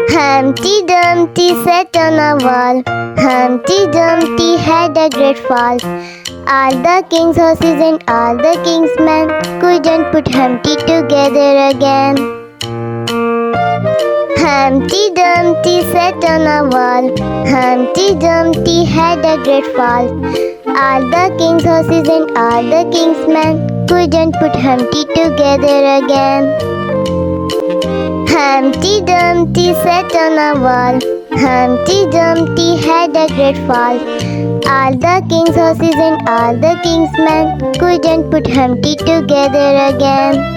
Humpty Dumpty sat on a wall. Humpty Dumpty had a great fall. All the king's horses and all the king's men couldn't put Humpty together again. Humpty Dumpty sat on a wall. Humpty Dumpty had a great fall. All the king's horses and all the king's men couldn't put Humpty together again. Humpty Dumpty sat on a wall. Humpty Dumpty had a great fall. All the king's horses and all the king's men couldn't put Humpty together again.